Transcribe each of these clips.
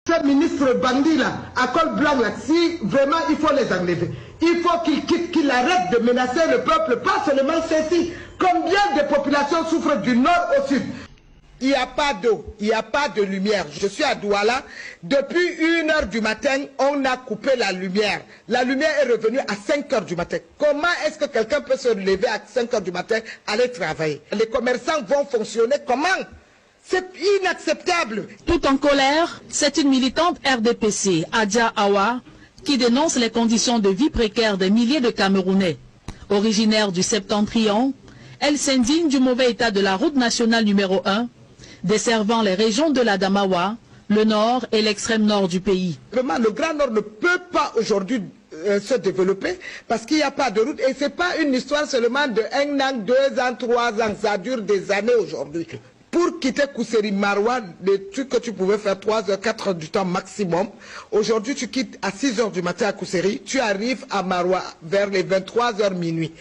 Ces ministres bandits là, à col blanc là, si vraiment il faut les enlever, il faut qu'ils quittent, qu'ils arrêtent de menacer le peuple, pas seulement ceci. Combien de populations souffrent du nord au sud? Il n'y a pas d'eau, il n'y a pas de lumière. Je suis à Douala. Depuis 1 h du matin, on a coupé la lumière. La lumière est revenue à 5 h du matin. Comment est-ce que quelqu'un peut se lever à 5 h du matin, aller travailler? Les commerçants vont fonctionner comment? C'est inacceptable. Tout en colère, c'est une militante RDPC, Adja Awa, qui dénonce les conditions de vie précaires des milliers de Camerounais. Originaire du Septentrion, elle s'indigne du mauvais état de la route nationale numéro 1, desservant les régions de l'Adamawa, le nord et l'extrême nord du pays. Vraiment, le Grand Nord ne peut pas aujourd'hui se développer parce qu'il n'y a pas de route. Et ce n'est pas une histoire seulement de 1 an, 2 ans, 3 ans. Ça dure des années aujourd'hui. Pour quitter Kousséri Maroua, les trucs que tu pouvais faire 3 h, 4 h du temps maximum, aujourd'hui tu quittes à 6 h du matin à Kousséri, tu arrives à Maroua vers les 23 h minuit.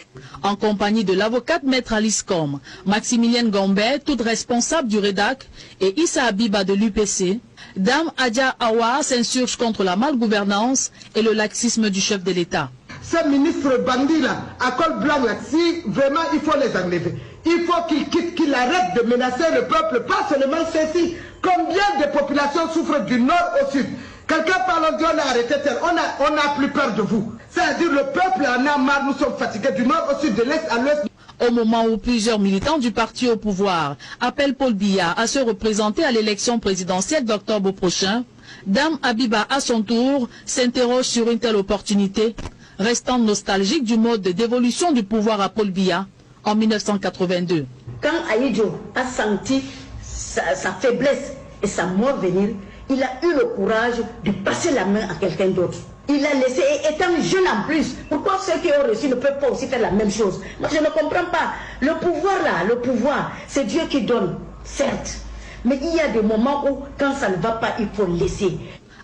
En compagnie de l'avocate Maître Alice Com, Maximilienne Gambet, toute responsable du REDAC, et Issa Abiba de l'UPC, Dame Adja Awa s'insurge contre la malgouvernance et le laxisme du chef de l'État. Ces ministres bandits là, à col blanc là, si vraiment il faut les enlever, il faut qu'ils quittent, qu'ils arrêtent de menacer le peuple, pas seulement ceci. Combien de populations souffrent du nord au sud? Quelqu'un parle, on dit on a arrêté tel, on n'a plus peur de vous. C'est-à-dire le peuple en a marre, nous sommes fatigués du nord au sud, de l'est à l'ouest. Au moment où plusieurs militants du parti au pouvoir appellent Paul Biya à se représenter à l'élection présidentielle d'octobre prochain, Dame Abiba à son tour s'interroge sur une telle opportunité, restant nostalgique du mode de dévolution du pouvoir à Paul Biya en 1982. Quand Aïdjo a senti sa faiblesse et sa mort venir, il a eu le courage de passer la main à quelqu'un d'autre. Il a laissé, et étant jeune en plus, pourquoi ceux qui ont reçu ne peuvent pas aussi faire la même chose? Moi je ne comprends pas. Le pouvoir là, le pouvoir, c'est Dieu qui donne, certes. Mais il y a des moments où, quand ça ne va pas, il faut laisser.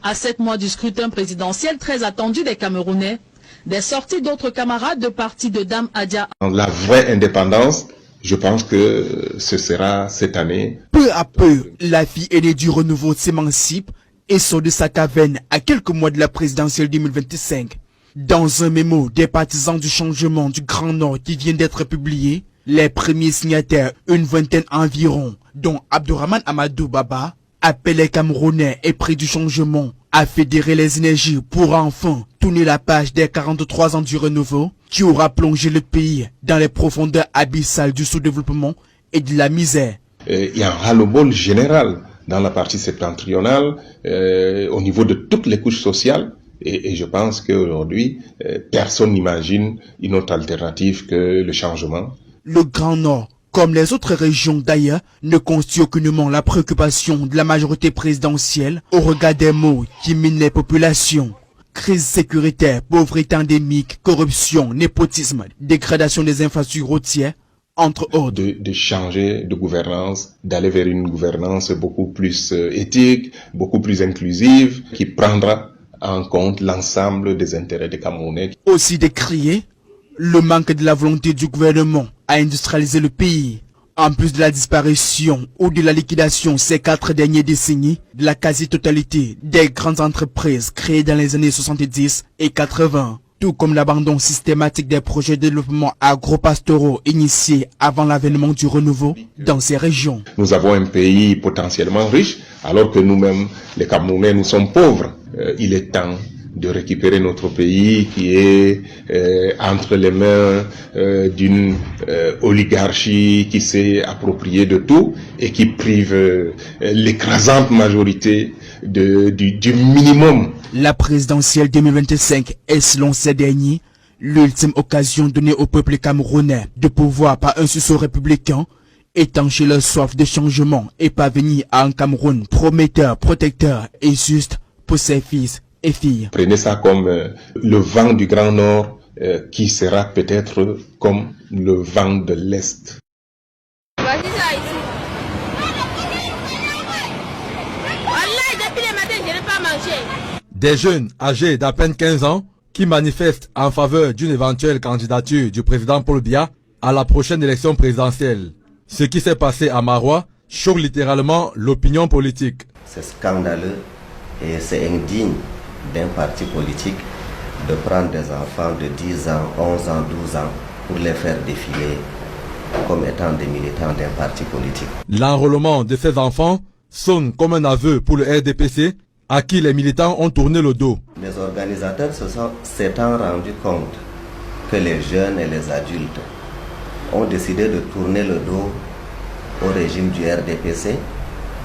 À 7 mois du scrutin présidentiel très attendu des Camerounais, des sorties d'autres camarades de parti de Dame Adja. La vraie indépendance, je pense que ce sera cette année. Peu à peu, la fille aînée du renouveau s'émancipe et sort de sa caverne à quelques mois de la présidentielle 2025. Dans un mémo des partisans du changement du Grand Nord qui vient d'être publié, les premiers signataires, une vingtaine environ, dont Abdourahmane Amadou Baba, appellent les Camerounais épris du changement à fédérer les énergies pour enfin tourner la page des 43 ans du renouveau qui aura plongé le pays dans les profondeurs abyssales du sous-développement et de la misère. Il y a un ras-le-bol général dans la partie septentrionale, au niveau de toutes les couches sociales. Et je pense qu'aujourd'hui, personne n'imagine une autre alternative que le changement. Le Grand Nord, comme les autres régions d'ailleurs, ne constitue aucunement la préoccupation de la majorité présidentielle au regard des maux qui minent les populations. Crise sécuritaire, pauvreté endémique, corruption, népotisme, dégradation des infrastructures routières, entre autres. De changer de gouvernance, d'aller vers une gouvernance beaucoup plus éthique, beaucoup plus inclusive, qui prendra en compte l'ensemble des intérêts des Camerounais. Aussi décrié le manque de la volonté du gouvernement à industrialiser le pays, en plus de la disparition ou de la liquidation ces 4 dernières décennies de la quasi-totalité des grandes entreprises créées dans les années 70 et 80, tout comme l'abandon systématique des projets de développement agro-pastoraux initiés avant l'avènement du renouveau dans ces régions. Nous avons un pays potentiellement riche, alors que nous-mêmes, les Camerounais, nous sommes pauvres. Il est temps de récupérer notre pays qui est entre les mains d'une oligarchie qui s'est appropriée de tout et qui prive l'écrasante majorité du minimum. La présidentielle 2025 est, selon ces derniers, l'ultime occasion donnée au peuple camerounais de pouvoir, par un sursaut républicain, étancher leur soif de changement et parvenir à un Cameroun prometteur, protecteur et juste pour ses fils et filles. Prenez ça comme le vent du Grand Nord qui sera peut-être comme le vent de l'Est. Des jeunes âgés d'à peine 15 ans qui manifestent en faveur d'une éventuelle candidature du président Paul Biya à la prochaine élection présidentielle. Ce qui s'est passé à Maroua choque littéralement l'opinion politique. C'est scandaleux Et c'est indigne d'un parti politique de prendre des enfants de 10 ans, 11 ans, 12 ans pour les faire défiler comme étant des militants d'un parti politique. L'enrôlement de ces enfants sonne comme un aveu pour le RDPC, à qui les militants ont tourné le dos. Les organisateurs s'étant rendus compte que les jeunes et les adultes ont décidé de tourner le dos au régime du RDPC,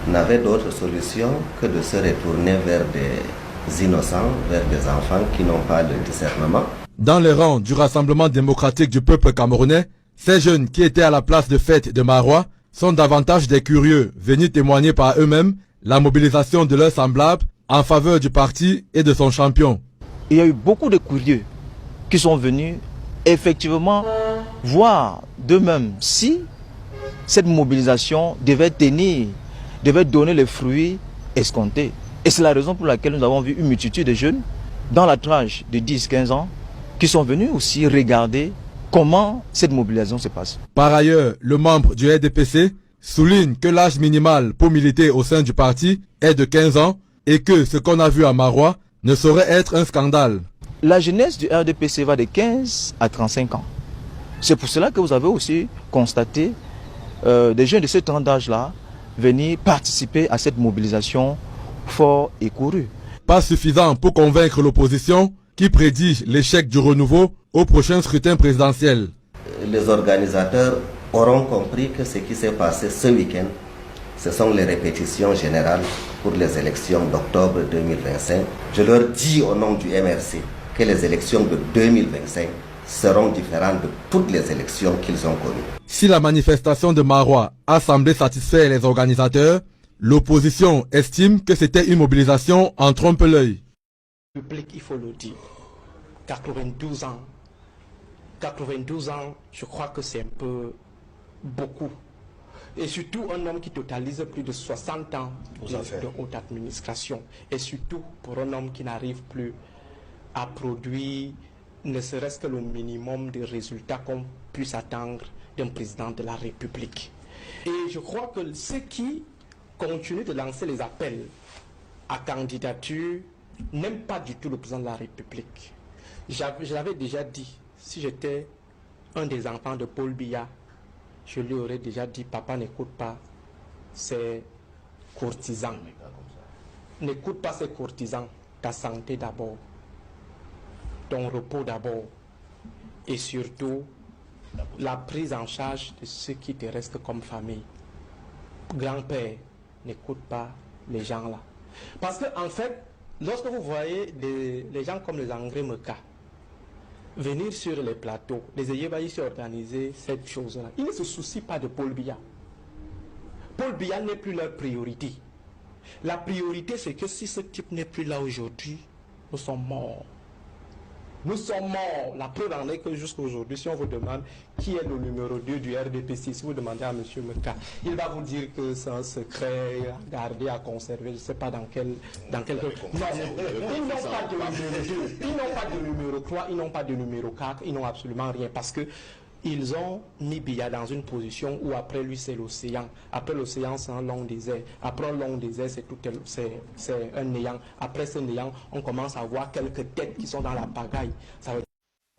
n'avaient d'autre solution que de se retourner vers des innocents, vers des enfants qui n'ont pas de discernement. Dans les rangs du Rassemblement démocratique du peuple camerounais, ces jeunes qui étaient à la place de fête de Marois sont davantage des curieux venus témoigner par eux-mêmes la mobilisation de leurs semblables en faveur du parti et de son champion. Il y a eu beaucoup de curieux qui sont venus effectivement voir d'eux-mêmes si cette mobilisation devait donner les fruits escomptés. Et c'est la raison pour laquelle nous avons vu une multitude de jeunes dans la tranche de 10-15 ans qui sont venus aussi regarder comment cette mobilisation se passe. Par ailleurs, le membre du RDPC souligne que l'âge minimal pour militer au sein du parti est de 15 ans et que ce qu'on a vu à Marois ne saurait être un scandale. La jeunesse du RDPC va de 15 à 35 ans. C'est pour cela que vous avez aussi constaté des jeunes de ce temps d'âge-là venir participer à cette mobilisation fort et courue. Pas suffisant pour convaincre l'opposition qui prédit l'échec du renouveau au prochain scrutin présidentiel. Les organisateurs auront compris que ce qui s'est passé ce week-end, ce sont les répétitions générales pour les élections d'octobre 2025. Je leur dis au nom du MRC que les élections de 2025 seront différentes de toutes les élections qu'ils ont connues. Si la manifestation de Marois a semblé satisfaire les organisateurs, l'opposition estime que c'était une mobilisation en trompe-l'œil. Public, il faut le dire, 92 ans, je crois que c'est un peu beaucoup. Et surtout un homme qui totalise plus de 60 ans de haute administration. Et surtout pour un homme qui n'arrive plus à produire ne serait-ce que le minimum de résultats qu'on puisse attendre d'un président de la République. Et je crois que ceux qui continuent de lancer les appels à candidature n'aiment pas du tout le président de la République. Je l'avais déjà dit, si j'étais un des enfants de Paul Biya, je lui aurais déjà dit, papa, n'écoute pas ces courtisans. N'écoute pas ces courtisans, ta santé d'abord, ton repos d'abord, et surtout la prise en charge de ceux qui te restent comme famille. Grand-père, n'écoute pas les gens là. Parce que en fait, lorsque vous voyez les gens comme les André Meka venir sur les plateaux, les Eyébaïs organiser cette chose-là, ils ne se soucient pas de Paul Biya. Paul Biya n'est plus leur priorité. La priorité, c'est que si ce type n'est plus là aujourd'hui, nous sommes morts. Nous sommes morts. La preuve en est que jusqu'à aujourd'hui, si on vous demande qui est le numéro 2 du RDPC, si vous demandez à M. Meka, il va vous dire que c'est un secret gardé, à conserver, je ne sais pas dans quel... Non, ils n'ont pas de numéro 2, ils n'ont pas de numéro 3, ils n'ont pas de numéro 4, ils n'ont absolument rien parce que ils ont mis Biya dans une position où après lui c'est l'océan. Après l'océan c'est un long désert. Après un long désert c'est un néant. Après ce néant on commence à voir quelques têtes qui sont dans la pagaille.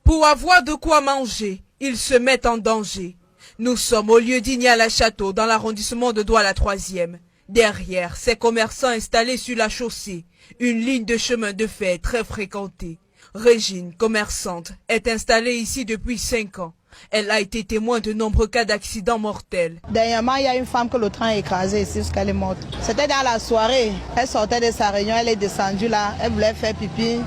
Pour avoir de quoi manger, ils se mettent en danger. Nous sommes au lieu d'Ignala-Château dans l'arrondissement de Douala 3e. Derrière, ces commerçants installés sur la chaussée, une ligne de chemin de fer très fréquentée. Régine, commerçante, est installée ici depuis 5 ans. Elle a été témoin de nombreux cas d'accidents mortels. Dernièrement, il y a une femme que le train a écrasée ici jusqu'à elle est morte. C'était dans la soirée. Elle sortait de sa réunion, elle est descendue là. Elle voulait faire pipi.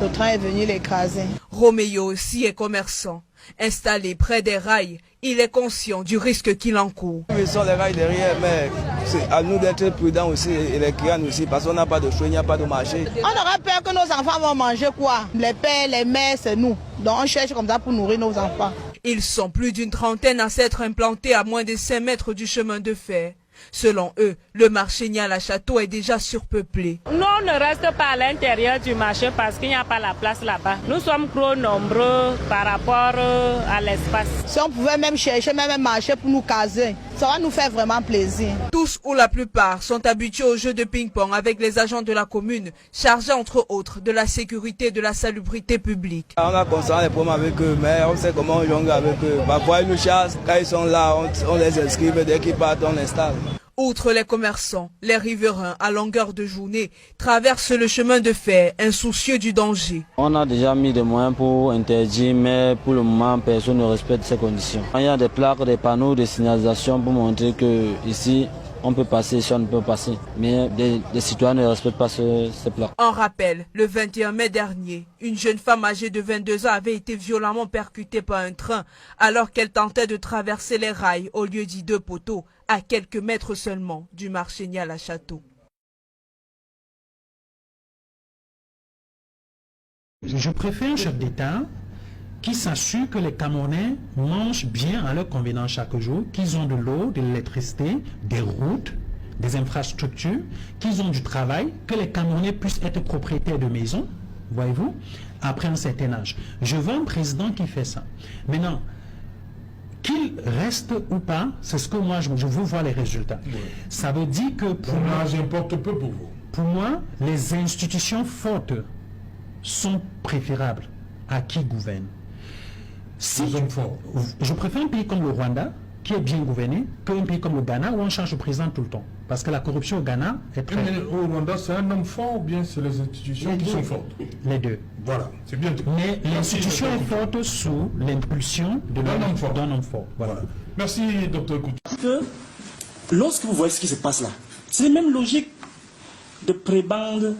Le train est venu l'écraser. Roméo aussi est commerçant. Installé près des rails, il est conscient du risque qu'il encourt. Ils sont les rails derrière, mais c'est à nous d'être prudents aussi et les clients aussi parce qu'on n'a pas de choix, il n'y a pas de marché. On aura peur que nos enfants vont manger quoi? Les pères, les mères, c'est nous. Donc on cherche comme ça pour nourrir nos enfants. Ils sont plus d'une trentaine à s'être implantés à moins de 5 mètres du chemin de fer. Selon eux, le marché Niala-Château est déjà surpeuplé. Nous, on ne reste pas à l'intérieur du marché parce qu'il n'y a pas la place là-bas. Nous sommes trop nombreux par rapport à l'espace. Si on pouvait même chercher même un marché pour nous caser, Ça va nous faire vraiment plaisir. Tous ou la plupart sont habitués au jeu de ping-pong avec les agents de la commune, chargés entre autres de la sécurité et de la salubrité publique. On a constamment des problèmes avec eux, mais on sait comment on jongle avec eux. Parfois ils nous chassent, quand ils sont là, on les inscrive, dès qu'ils partent, on installe. Outre les commerçants, les riverains à longueur de journée traversent le chemin de fer, insoucieux du danger. On a déjà mis des moyens pour interdire, mais pour le moment, personne ne respecte ces conditions. Il y a des plaques, des panneaux de signalisation pour montrer que ici, on peut passer, ici on ne peut passer. Mais les citoyens ne respectent pas ces plaques. En rappel, le 21 mai dernier, une jeune femme âgée de 22 ans avait été violemment percutée par un train alors qu'elle tentait de traverser les rails au lieu dit 2 poteaux, à quelques mètres seulement du marché Niala-Château. Je préfère un chef d'État qui s'assure que les Camerounais mangent bien à leur convenance chaque jour, qu'ils ont de l'eau, de l'électricité, des routes, des infrastructures, qu'ils ont du travail, que les Camerounais puissent être propriétaires de maisons, voyez-vous, après un certain âge. Je veux un président qui fait ça. Maintenant, qu'il reste ou pas, c'est ce que moi je veux voir les résultats. Oui. Ça veut dire que pour moi, j'importe peu pour vous. Pour moi, les institutions fortes sont préférables à qui gouverne. Si je préfère un pays comme le Rwanda, qui est bien gouverné, qu'un pays comme le Ghana, où on change de président tout le temps. Parce que la corruption au Ghana est très... Mais au Rwanda, c'est un homme fort ou bien c'est les institutions qui sont fortes? Les deux. Voilà, c'est bien. Mais l'institution est forte sous l'impulsion d'un homme fort. Voilà. Merci, Dr. Koutou. Que lorsque vous voyez ce qui se passe là, c'est les mêmes logiques de prébande,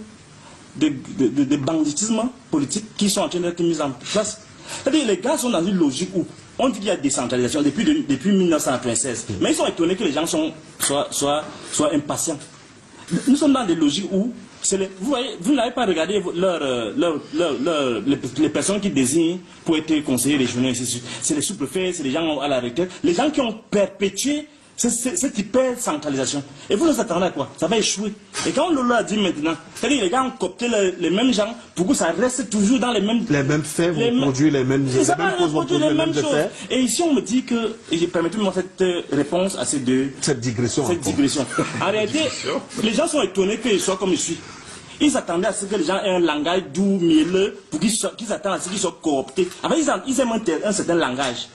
de banditisme politique qui sont en train d'être mises en place. C'est-à-dire les gars sont dans une logique où on dit qu'il y a décentralisation depuis 1996. Mais ils sont étonnés que les gens soient impatients. Nous sommes dans des logiques où, vous voyez, vous n'avez pas regardé les personnes qui désignent pour être conseillers régionaux. C'est les sous-préfets, c'est les gens à la retraite, les gens qui ont perpétué cette hyper-centralisation. Et vous nous attendez à quoi? Ça va échouer. Et quand on l'a dit maintenant, c'est-à-dire les gars ont coopté les mêmes gens pour que ça reste toujours dans les mêmes... Les mêmes faits vont produire les mêmes causes, vont produire les mêmes choses. Et ici on me dit que... Permettez-moi cette réponse à ces deux... Cette digression. En réalité, les gens sont étonnés qu'ils soient comme je suis. Ils s'attendaient à ce que les gens aient un langage doux, mielleux, pour qu'ils s'attendent à ce qu'ils soient cooptés. En fait, ils aiment un certain langage.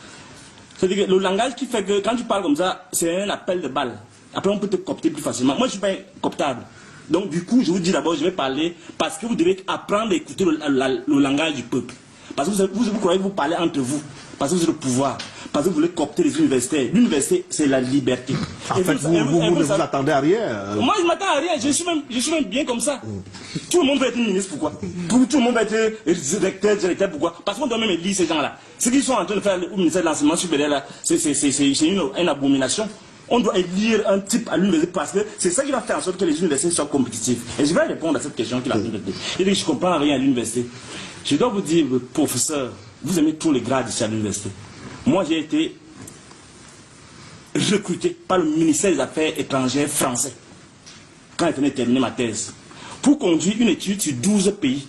C'est-à-dire que le langage qui fait que quand tu parles comme ça, c'est un appel de balle. Après, on peut te coopter plus facilement. Moi, je ne suis pas cooptable. Donc, du coup, je vous dis d'abord, je vais parler parce que vous devez apprendre à écouter le langage du peuple. Parce que vous croyez que vous parlez entre vous. Parce que vous avez le pouvoir. Parce que vous voulez coopter les universités. L'université, c'est la liberté. En fait, vous ne vous attendez à rien. Moi, je ne m'attends à rien. Je suis même bien comme ça. Tout le monde veut être ministre, pourquoi? Tout le monde veut être directeur, pourquoi? Parce qu'on doit même élire ces gens-là. Ce qu'ils sont en train de faire au ministère de l'enseignement supérieur, là, c'est une abomination. On doit élire un type à l'université parce que c'est ça qui va faire en sorte que les universités soient compétitives. Et je vais répondre à cette question qu'il a posée. Il dit que je ne comprends rien à l'université. Je dois vous dire, professeur, vous aimez tous les grades ici à l'université. Moi, j'ai été recruté par le ministère des Affaires étrangères français quand je venais terminer ma thèse pour conduire une étude sur 12 pays.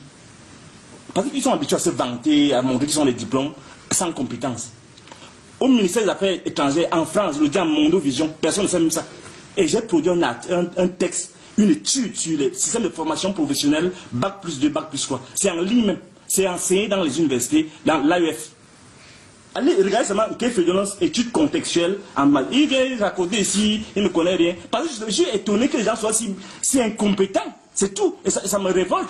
Parce qu'ils sont habitués à se vanter, à montrer qu'ils ont des diplômes sans compétence. Au ministère des Affaires étrangères, en France, je le dis à Mondovision, personne ne sait même ça. Et j'ai produit un texte, une étude sur les systèmes de formation professionnelle, Bac plus 2, Bac plus 3. C'est en ligne même. C'est enseigné dans les universités, dans l'AEF. Allez, regardez seulement quelle violence, étude contextuelle en mal. Il vient raconter ici, il ne connaît rien. Parce que je suis étonné que les gens soient si incompétents. C'est tout. Et ça me révolte.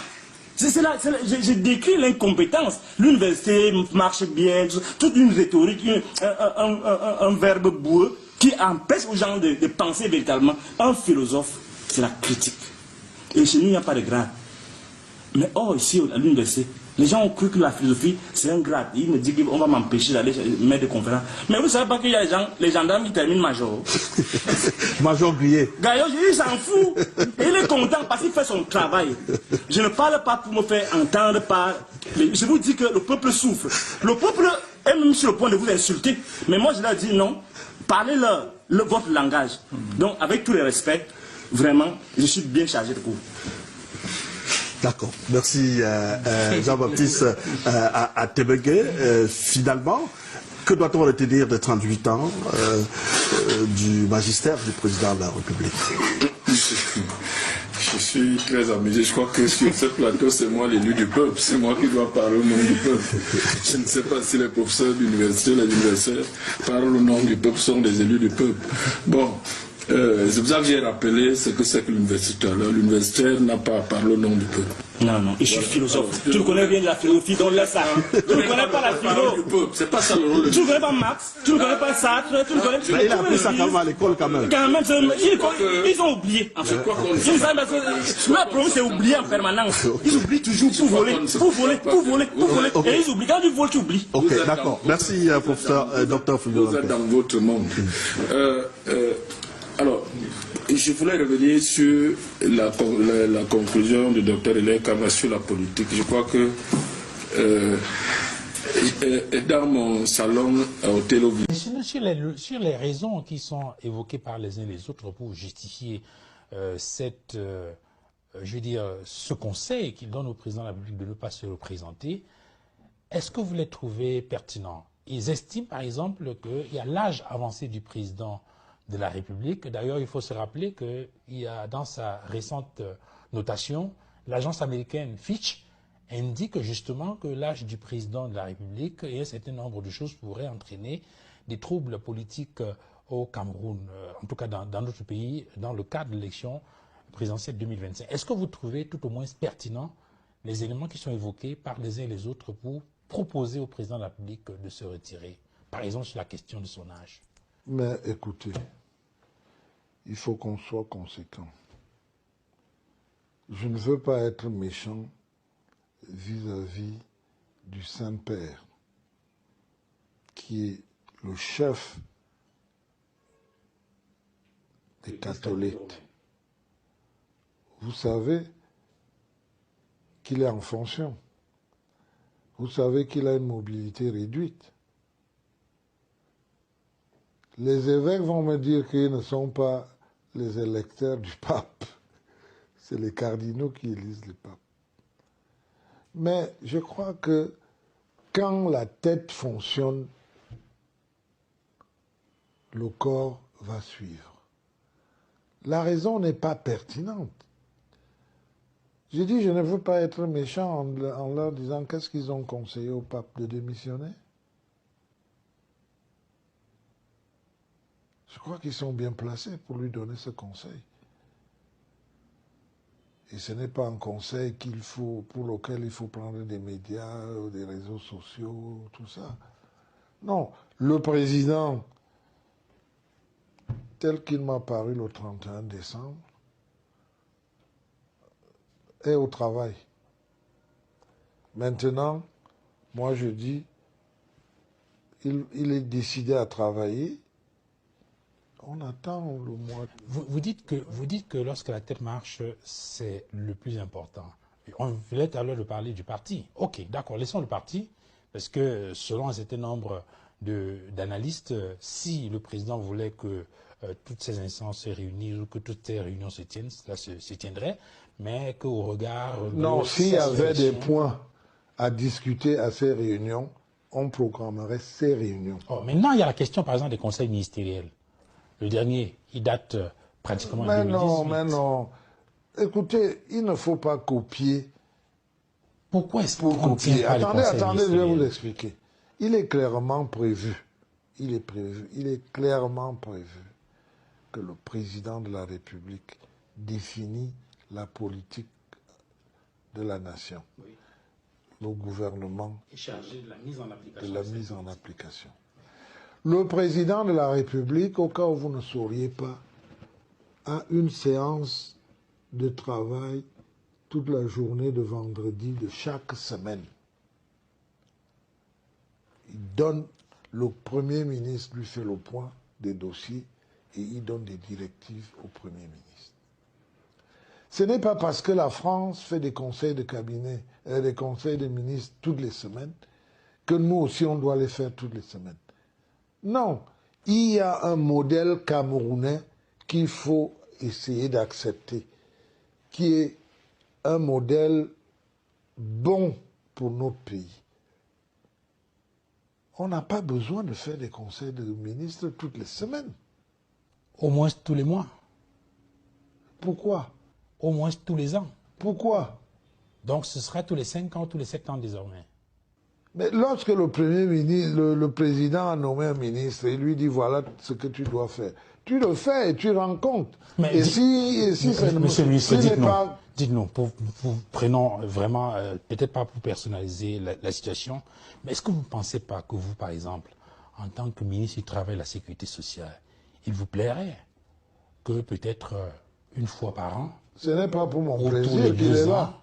J'ai décrit l'incompétence. L'université marche bien, toute une rhétorique, un verbe boueux qui empêche aux gens de penser véritablement. Un philosophe, c'est la critique. Et chez nous, il n'y a pas de grade. Mais ici, à l'université, les gens ont cru que la philosophie, c'est un grade. Ils me disent qu'on va m'empêcher d'aller mettre des conférences. Mais vous ne savez pas qu'il y a les gendarmes qui terminent major. Major grillé. Gaillot, il s'en fout. Et il est content parce qu'il fait son travail. Je ne parle pas pour me faire entendre par... Je vous dis que le peuple souffre. Le peuple est même sur le point de vous insulter. Mais moi, je leur dis non. Parlez-leur votre langage. Donc, avec tous les respects, vraiment, je suis bien chargé de cours. D'accord. Merci Jean-Baptiste Atebegué. Finalement, Que doit-on retenir des 38 ans du magistère du président de la République? Je suis très amusé. Je crois que sur ce plateau, c'est moi l'élu du peuple. C'est moi qui dois parler au nom du peuple. Je ne sais pas si les professeurs d'université, les universitaires parlent au nom du peuple, sont des élus du peuple. Bon, c'est pour ça que j'ai rappelé ce que c'est que l'universitaire. L'universitaire n'a pas à parler au nom du peuple. Non, non, je suis philosophe. Tu connais bien la philosophie, donc laisse ça. Tu ne connais pas la philo. C'est pas ça le rôle. Tu ne connais pas Marx, tu ne connais pas Sartre, tu ne connais pas... Mais il a appris ça quand même à l'école quand même. Quand même, ils ont oublié. En fait. Le problème, c'est oublier en permanence. Ils oublient toujours pour voler. Et ils oublient. Quand tu voles, tu oublies. Ok, d'accord. Merci, professeur, docteur Fulio. Vous êtes dans votre monde. Alors, je voulais revenir sur la conclusion du docteur Hélène Kama sur la politique. Je crois que dans mon salon au Télévis. Sur les raisons qui sont évoquées par les uns et les autres pour justifier ce conseil qu'il donne au président de la République de ne pas se représenter, est-ce que vous les trouvez pertinents? Ils estiment par exemple qu'il y a l'âge avancé du président de la République. D'ailleurs, il faut se rappeler qu'il y a dans sa récente notation, l'agence américaine Fitch indique justement que l'âge du président de la République et un certain nombre de choses pourraient entraîner des troubles politiques au Cameroun, en tout cas dans notre pays, dans le cadre de l'élection présidentielle 2025. Est-ce que vous trouvez tout au moins pertinent les éléments qui sont évoqués par les uns et les autres pour proposer au président de la République de se retirer, par exemple sur la question de son âge? Mais écoutez, il faut qu'on soit conséquent. Je ne veux pas être méchant vis-à-vis du Saint-Père, qui est le chef des catholiques. Vous savez qu'il est en fonction. Vous savez qu'il a une mobilité réduite. Les évêques vont me dire qu'ils ne sont pas les électeurs du pape. C'est les cardinaux qui élisent le pape. Mais je crois que quand la tête fonctionne, le corps va suivre. La raison n'est pas pertinente. J'ai dit, je ne veux pas être méchant en leur disant qu'est-ce qu'ils ont conseillé au pape de démissionner. Je crois qu'ils sont bien placés pour lui donner ce conseil. Et ce n'est pas un conseil pour lequel il faut prendre des médias, des réseaux sociaux, tout ça. Non, le président, tel qu'il m'a paru le 31 décembre, est au travail. Maintenant, moi je dis, il est décidé à travailler. On attend le mois. Vous dites que lorsque la tête marche, c'est le plus important. On voulait alors de parler du parti. Ok, d'accord, laissons le parti, parce que selon un certain nombre d'analystes, si le président voulait que toutes ces instances se réunissent ou que toutes ces réunions se tiennent, cela se tiendrait, mais qu'au regard... Non, s'il y avait des points à discuter à ces réunions, on programmerait ces réunions. Oh, maintenant, il y a la question, par exemple, des conseils ministériels. Le dernier, il date pratiquement de 2018. Mais non. Écoutez, il ne faut pas copier. Pourquoi est-ce qu'on tient pas les conseils Attendez, je vais vous expliquer. Il est clairement prévu. Il est clairement prévu que le président de la République définit la politique de la nation. Oui. Le gouvernement est chargé de la mise en application. Le président de la République, au cas où vous ne sauriez pas, a une séance de travail toute la journée de vendredi de chaque semaine. Le Premier ministre lui fait le point des dossiers et il donne des directives au Premier ministre. Ce n'est pas parce que la France fait des conseils de cabinet, des conseils de ministres toutes les semaines, que nous aussi on doit les faire toutes les semaines. Non, il y a un modèle camerounais qu'il faut essayer d'accepter, qui est un modèle bon pour notre pays. On n'a pas besoin de faire des conseils de ministres toutes les semaines. Au moins tous les mois. Pourquoi? Au moins tous les ans. Pourquoi? Donc ce sera tous les 5 ans, tous les 7 ans désormais. Mais lorsque le Premier ministre, le président a nommé un ministre, il lui dit voilà ce que tu dois faire. Tu le fais et tu rends compte. Mais Monsieur le ministre, dites-nous, prenons vraiment, peut-être pas pour personnaliser la situation, mais est-ce que vous ne pensez pas que vous, par exemple, en tant que ministre du Travail et de la Sécurité sociale, il vous plairait que peut-être une fois par an, ce n'est pas pour mon plaisir qu'il est là,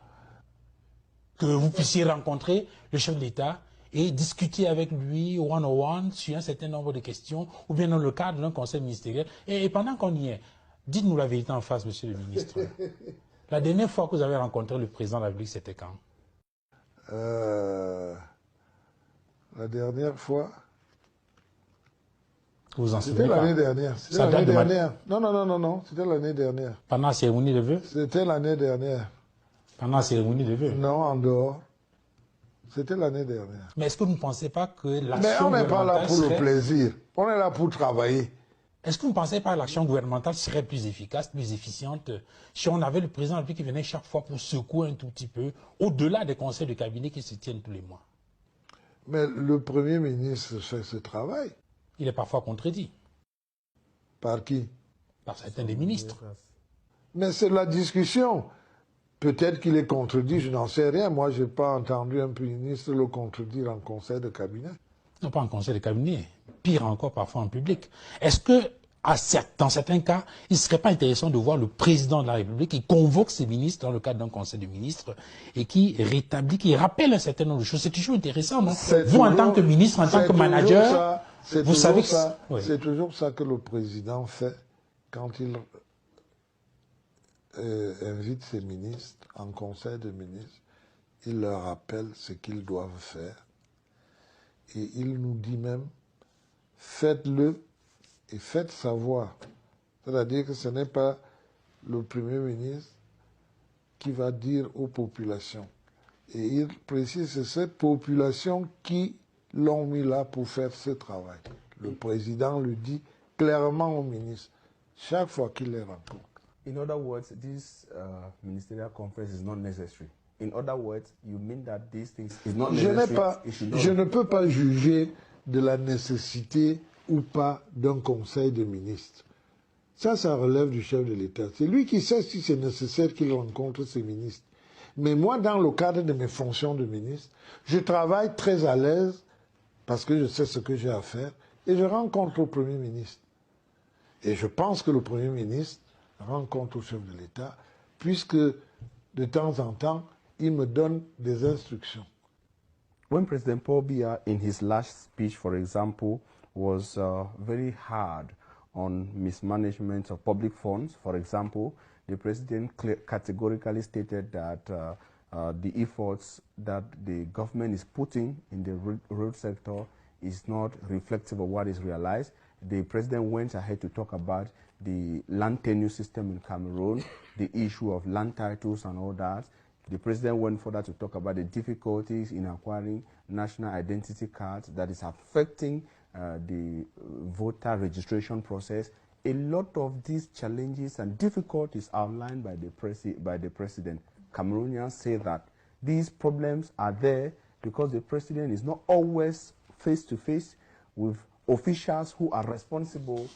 que vous puissiez rencontrer le chef de l'État et discuter avec lui one-on-one sur un certain nombre de questions, ou bien dans le cadre d'un conseil ministériel. Et pendant qu'on y est, dites-nous la vérité en face, monsieur le ministre. La dernière fois que vous avez rencontré le président de la République, c'était quand? La dernière fois... Vous en souvenez C'était pas? l'année dernière. C'était l'année dernière. Non, c'était l'année dernière. Pendant la cérémonie de vœux? C'était l'année dernière. Pendant la cérémonie de vœux? Non, en dehors. C'était l'année dernière. Mais est-ce que vous ne pensez pas que l'action Mais on n'est pas là pour serait... le plaisir. On est là pour travailler. Est-ce que vous ne pensez pas que l'action gouvernementale serait plus efficace, plus efficiente, si on avait le président de la République qui venait chaque fois pour secouer un tout petit peu, au-delà des conseils de cabinet qui se tiennent tous les mois? Mais le Premier ministre fait ce travail. Il est parfois contredit. Par qui? Par certains des ministres. Mais c'est la discussion. Peut-être qu'il est contredit, je n'en sais rien. Moi, je n'ai pas entendu un ministre le contredire en conseil de cabinet. Non, pas en conseil de cabinet. Pire encore, parfois en public. Est-ce que, dans certains cas, il ne serait pas intéressant de voir le président de la République qui convoque ses ministres dans le cadre d'un conseil de ministres et qui rétablit, qui rappelle un certain nombre de choses? C'est toujours intéressant, non? Vous, en tant que ministre, en tant que manager, vous savez que... C'est toujours ça que le président fait quand il invite ses ministres en conseil de ministres. Il leur rappelle ce qu'ils doivent faire. Et il nous dit même, faites-le et faites savoir. C'est-à-dire que ce n'est pas le Premier ministre qui va dire aux populations. Et il précise, c'est cette population qui l'ont mis là pour faire ce travail. Le président le dit clairement au ministre, chaque fois qu'il les rencontre. In other words, this ministerial conference is not necessary. In other words, you mean that these things is not necessary. Je ne peux pas juger de la nécessité ou pas d'un conseil de ministres. Ça relève du chef de l'État. C'est lui qui sait si c'est nécessaire qu'il rencontre ses ministres. Mais moi, dans le cadre de mes fonctions de ministre, je travaille très à l'aise parce que je sais ce que j'ai à faire et je rencontre le Premier ministre. Et je pense que le Premier ministre rencontre le chef de l'État puisque de temps en temps, il me donne des instructions. When President Paul Biya, in his last speech, for example, was very hard on mismanagement of public funds, for example, the president categorically stated that the efforts that the government is putting in the road sector is not reflective of what is realized. The president went ahead to talk about the land tenure system in Cameroon, the issue of land titles and all that. The president went further to talk about the difficulties in acquiring national identity cards that is affecting the voter registration process. A lot of these challenges and difficulties outlined by the president. Cameroonians say that these problems are there because the president is not always face-to-face with officials who are responsible,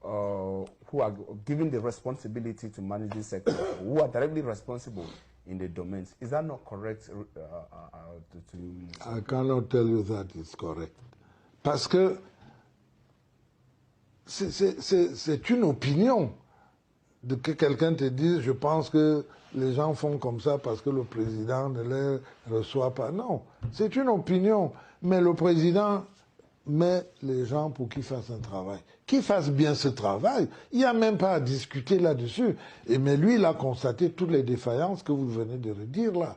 who are given the responsibility to manage this sector, who are directly responsible in the domains. Is that not correct? I cannot tell you that it's correct. Parce que c'est une opinion de que quelqu'un te dise je pense que les gens font comme ça parce que le président ne les reçoit pas. Non, c'est une opinion. Mais le président met les gens pour qu'ils fassent un travail. Qu'ils fassent bien ce travail. Il n'y a même pas à discuter là-dessus. Mais lui, il a constaté toutes les défaillances que vous venez de redire là.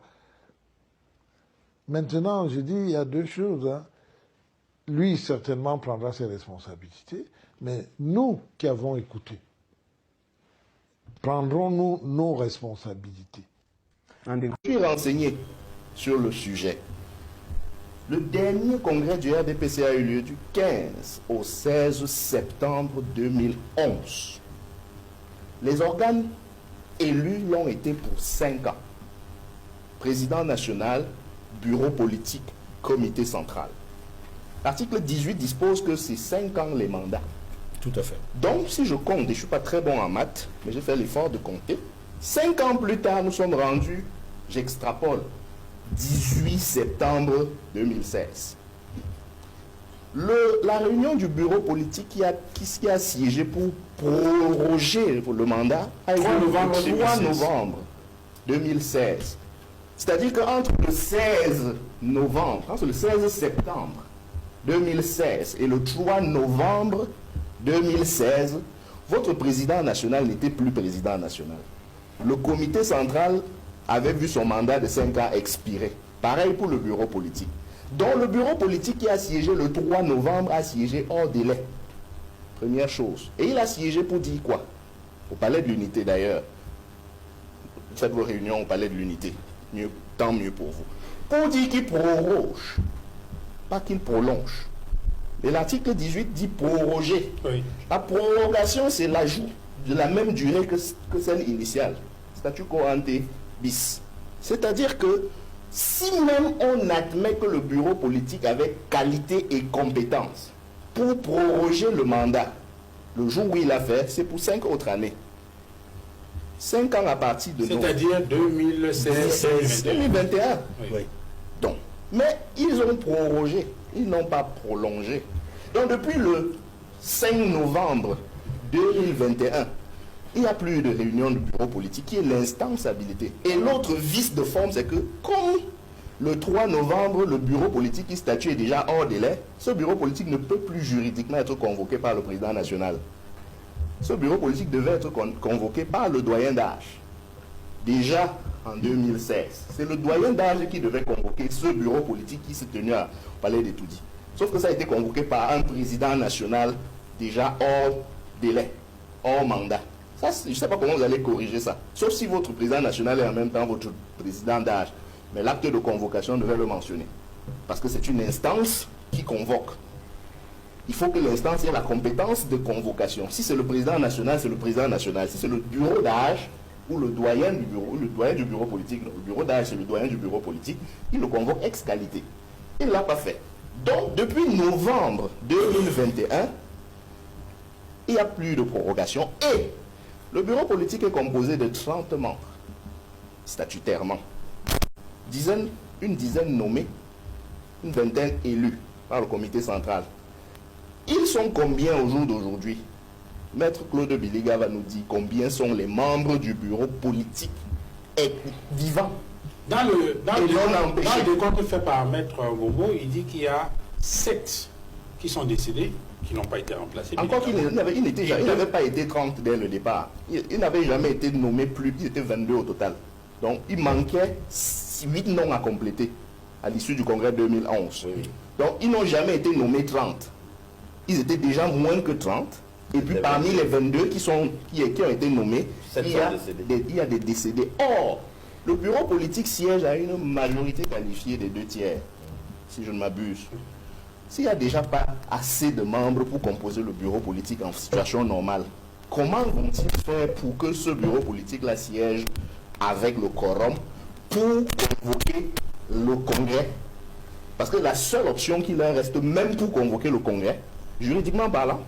Maintenant, je dis, il y a deux choses. Hein. Lui, certainement, prendra ses responsabilités. Mais nous qui avons écouté, prendrons-nous nos responsabilités? Je suis renseigné sur le sujet. Le dernier congrès du RDPC a eu lieu du 15 au 16 septembre 2011. Les organes élus l'ont été pour 5 ans. Président national, bureau politique, comité central. L'article 18 dispose que c'est 5 ans les mandats. Tout à fait. Donc, si je compte, et je ne suis pas très bon en maths, mais j'ai fait l'effort de compter, 5 ans plus tard, nous sommes rendus, j'extrapole, 18 septembre 2016. La réunion du bureau politique qui a siégé pour proroger le mandat a eu le 3 novembre 2016. C'est-à-dire qu'entre le 16 septembre 2016 et le 3 novembre 2016, votre président national n'était plus président national. Le comité central avait vu son mandat de 5 ans expirer. Pareil pour le bureau politique. Donc le bureau politique qui a siégé le 3 novembre a siégé hors délai. Première chose. Et il a siégé pour dire quoi? Au palais de l'unité d'ailleurs. Faites vos réunions au palais de l'unité. Tant mieux pour vous. Pour dire qu'il proroge, pas qu'il prolonge. Et l'article 18 dit proroger. Oui. La prorogation, c'est l'ajout de la même durée que celle initiale. Statut quo ante bis. C'est-à-dire que si même on admet que le bureau politique avait qualité et compétence pour proroger le mandat, le jour où il a fait, c'est pour 5 autres années. 5 ans à partir de... C'est-à-dire 2021. Oui. Donc, mais ils ont prorogé, ils n'ont pas prolongé. Donc depuis le 5 novembre 2021, il n'y a plus de réunion de bureau politique qui est l'instance habilitée. Et l'autre vice de forme, c'est que comme le 3 novembre, le bureau politique qui statue est déjà hors délai, ce bureau politique ne peut plus juridiquement être convoqué par le président national. Ce bureau politique devait être convoqué par le doyen d'âge. Déjà en 2016. C'est le doyen d'âge qui devait convoquer ce bureau politique qui s'est tenu au palais d'Etoudi. Sauf que ça a été convoqué par un président national déjà hors délai, hors mandat. Ça, je ne sais pas comment vous allez corriger ça. Sauf si votre président national est en même temps votre président d'âge. Mais l'acte de convocation devait le mentionner. Parce que c'est une instance qui convoque. Il faut que l'instance ait la compétence de convocation. Si c'est le président national, c'est le président national. Si c'est le bureau d'âge ou le doyen du bureau, politique, le bureau d'âge, c'est le doyen du bureau politique, il le convoque ex qualité. Il ne l'a pas fait. Donc, depuis novembre 2021, il n'y a plus de prorogation et le bureau politique est composé de 30 membres, statutairement. Une dizaine nommés, une vingtaine élus par le comité central. Ils sont combien au jour d'aujourd'hui? Maître Claude Biliga va nous dire combien sont les membres du bureau politique vivants. Dans le décompte fait par Maître Bobo, il dit qu'il y a 7 qui sont décédés, qui n'ont pas été remplacés. Encore qu'il n'avait pas été 30 dès le départ. Il n'avait jamais été nommé plus, il était 22 au total. Donc il manquait 8 noms à compléter à l'issue du congrès 2011. Oui. Donc ils n'ont jamais été nommés 30. Ils étaient déjà moins que 30. Et puis parmi les 22 qui ont été nommés, il y a des décédés. Or, le bureau politique siège à une majorité qualifiée des 2/3, si je ne m'abuse. S'il n'y a déjà pas assez de membres pour composer le bureau politique en situation normale, comment vont-ils faire pour que ce bureau politique-là siège avec le quorum pour convoquer le congrès? Parce que la seule option qui leur reste, même pour convoquer le congrès, juridiquement parlant,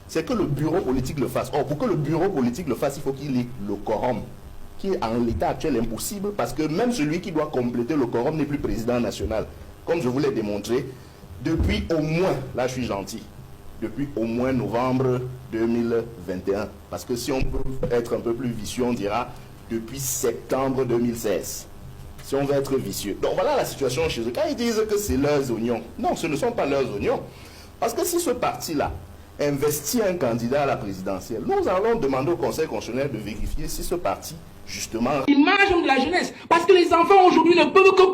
c'est que le bureau politique le fasse. Or, pour que le bureau politique le fasse, il faut qu'il ait le quorum, qui est en l'état actuel impossible, parce que même celui qui doit compléter le quorum n'est plus président national. Comme je vous l'ai démontré, depuis au moins, là je suis gentil, depuis au moins novembre 2021. Parce que si on peut être un peu plus vicieux, on dira depuis septembre 2016. Si on veut être vicieux. Donc voilà la situation chez eux. Quand ils disent que c'est leurs oignons, non, ce ne sont pas leurs oignons. Parce que si ce parti-là investit un candidat à la présidentielle, nous allons demander au Conseil constitutionnel de vérifier si ce parti, justement... Il mange de la jeunesse. Parce que les enfants aujourd'hui ne peuvent que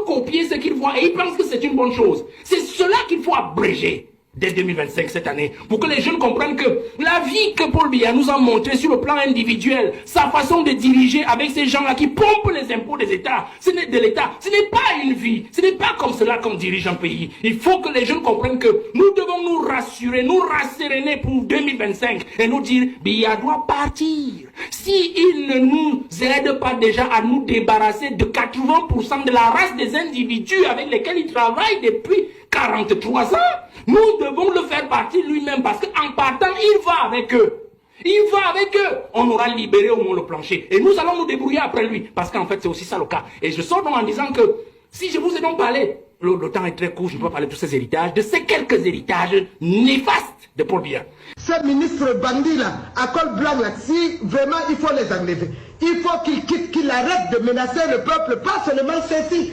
copier ce qu'ils voient et ils pensent que c'est une bonne chose. C'est cela qu'il faut abréger. dès 2025 cette année, pour que les jeunes comprennent que la vie que Paul Biya nous a montré sur le plan individuel, sa façon de diriger avec ces gens-là qui pompent les impôts des États, ce n'est pas une vie, ce n'est pas comme cela qu'on dirige un pays. Il faut que les jeunes comprennent que nous devons nous rassurer, nous rasséréner pour 2025 et nous dire Biya doit partir. S'il ne nous aide pas déjà à nous débarrasser de 80% de la race des individus avec lesquels il travaille depuis 43 ans, nous devons le faire partir lui-même parce qu'en partant, il va avec eux. Il va avec eux. On aura libéré au moins le plancher. Et nous allons nous débrouiller après lui. Parce qu'en fait, c'est aussi ça le cas. Et je sors donc en disant que si je vous ai donc parlé, le temps est très court, je ne peux pas parler de tous ces héritages, de ces quelques héritages néfastes de Paul Biya. Ces ministres bandits là, à col blanc là, si vraiment il faut les enlever, il faut qu'ils quittent, qu'ils arrêtent de menacer le peuple, pas seulement ceci.